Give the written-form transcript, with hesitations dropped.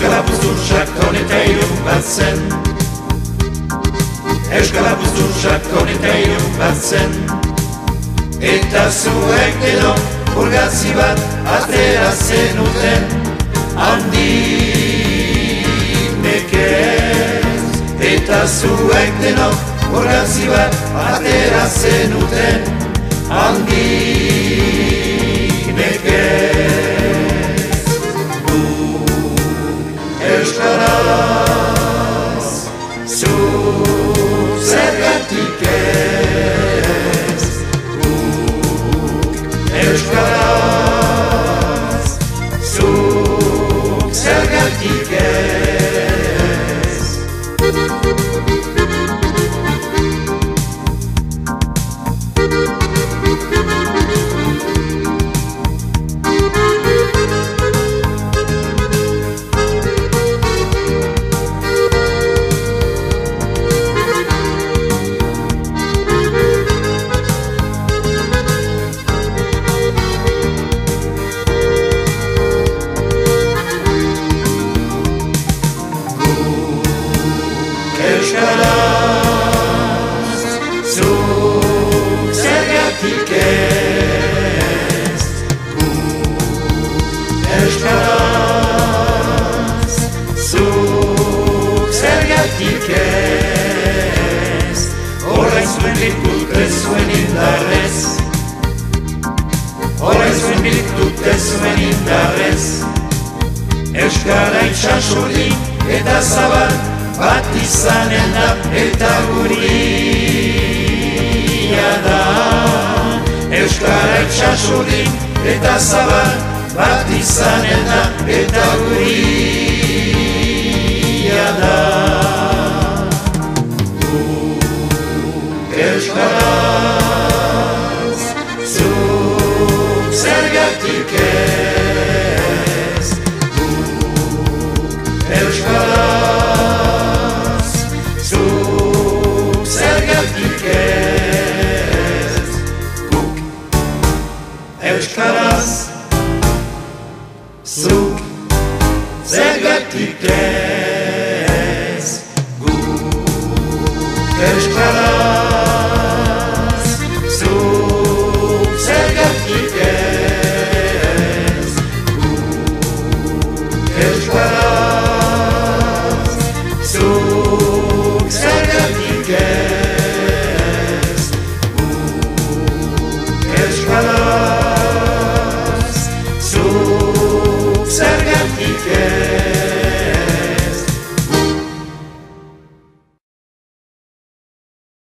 Euskal sakon eta irun bat zen. Euskal sakon eta irun bat zen. Eta zuek denok urgatzi bat atera zenuten. Handik ez. Eta zuek denok urgatzi bat atera zenuten. Handik ez. Euskaraz, zu zergatik ez. Euskaraz, zu zergatik ez. Euskaraz, zuk zergatik ez. Euskaraz, zuk zergatik ez. Orain zuen birtute zuen indarrez. Orain zuen birtute zuen indarrez. Euskara itxasurdik eta zabal bat izanen da eta guria da. Euskara itxasurdik eta zabal bat izanen da eta guria da. Euskaraz, zuk zergatik ez. Euskaraz, zuk zergatik ez. Euskaraz, zuk zergatik ez. Euskaraz